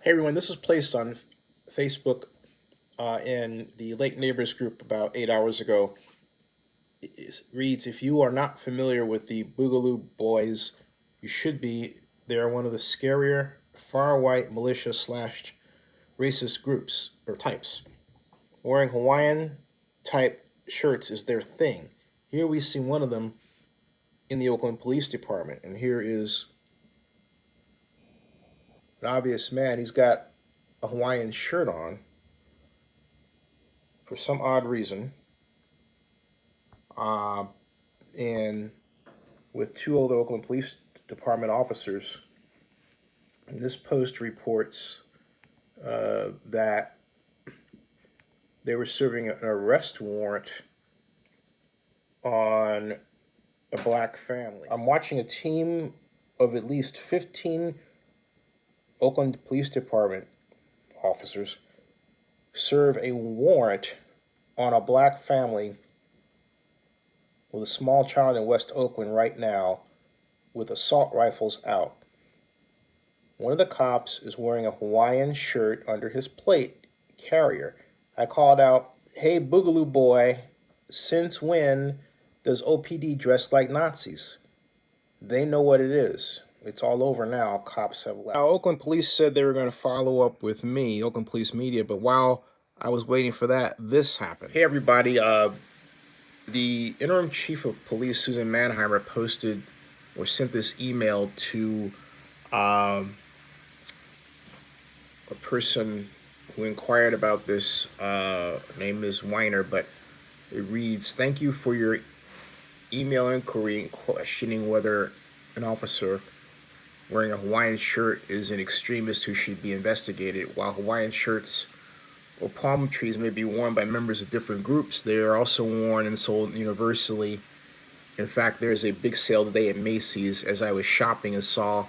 Hey everyone, this was placed on Facebook in the Lake Neighbors group about 8 hours ago. It reads, if you are not familiar with the Boogaloo Boys, you should be. They are one of the scarier far-right militia slash racist groups or types. Wearing Hawaiian type shirts is their thing. Here we see one of them in the Oakland Police Department, and here is an obvious man. He's got a Hawaiian shirt on for some odd reason. And with two other Oakland Police Department officers. And this post reports that they were serving an arrest warrant on a black family. I'm watching a team of at least 15 Oakland Police Department officers serve a warrant on a black family with a small child in West Oakland right now with assault rifles out. One of the cops is wearing a Hawaiian shirt under his plate carrier. I called out, "Hey, Boogaloo Boy, since when does OPD dress like Nazis?" They know what it is. It's all over now. Cops have left. Now, Oakland Police said they were going to follow up with me, Oakland Police Media, but while I was waiting for that, this happened. Hey, everybody. The interim chief of police, Susan Manheimer, posted or sent this email to a person who inquired about this. Name is Weiner, but it reads, "Thank you for your email inquiry questioning whether an officer wearing a Hawaiian shirt is an extremist who should be investigated. While Hawaiian shirts or palm trees may be worn by members of different groups, they are also worn and sold universally. In fact, there's a big sale today at Macy's as I was shopping and saw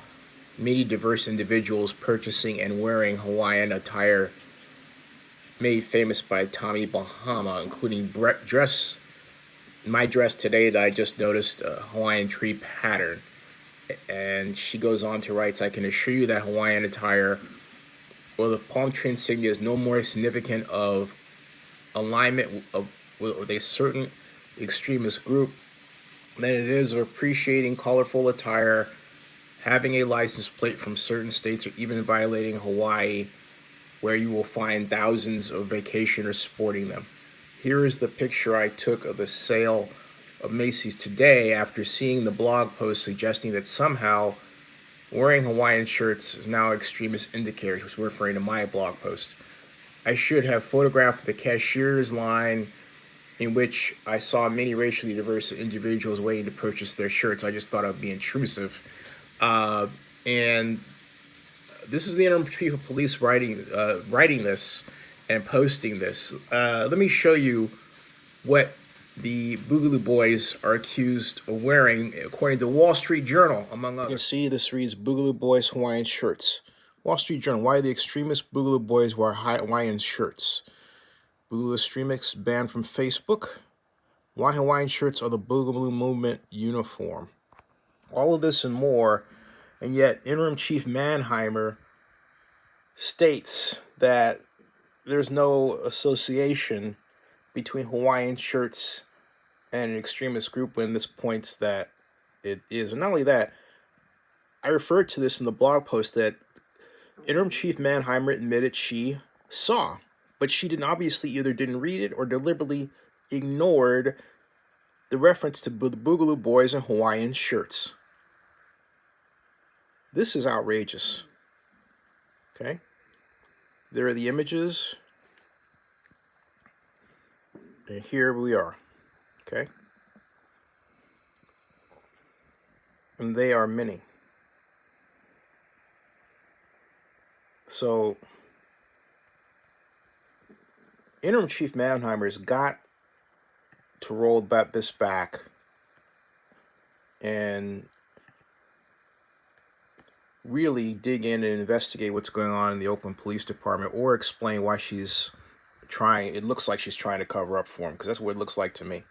many diverse individuals purchasing and wearing Hawaiian attire made famous by Tommy Bahama, including my dress today that I just noticed a Hawaiian tree pattern." And she goes on to write, "I can assure you that Hawaiian attire or the palm tree insignia is no more significant of alignment with a certain extremist group than it is of appreciating colorful attire, having a license plate from certain states, or even violating Hawaii, where you will find thousands of vacationers sporting them." Here is the picture I took of the sale of Macy's today after seeing the blog post suggesting that somehow wearing Hawaiian shirts is now extremist indicator. He was referring to my blog post. I should have photographed the cashier's line in which I saw many racially diverse individuals waiting to purchase their shirts. I just thought it would be intrusive. And this is the interim chief of police writing this and posting this. Let me show you what the Boogaloo Boys are accused of wearing, according to Wall Street Journal, among others. You can see this reads, "Boogaloo Boys Hawaiian shirts." Wall Street Journal, why the extremist Boogaloo Boys wear Hawaiian shirts. Boogaloo extremists banned from Facebook. Why Hawaiian shirts are the Boogaloo movement uniform. All of this and more, and yet interim chief Manheimer states that there's no association between Hawaiian shirts and an extremist group when this points that it is. And not only that, I referred to this in the blog post that interim chief Manheimer admitted she saw, but she obviously either didn't read it or deliberately ignored the reference to the Boogaloo Boys in Hawaiian shirts. This is outrageous. Okay? There are the images. And here we are, okay? And they are many. So, interim chief Manheimer's got to roll this back and really dig in and investigate what's going on in the Oakland Police Department, or explain why she's trying. It looks like she's trying to cover up for him, because that's what it looks like to me.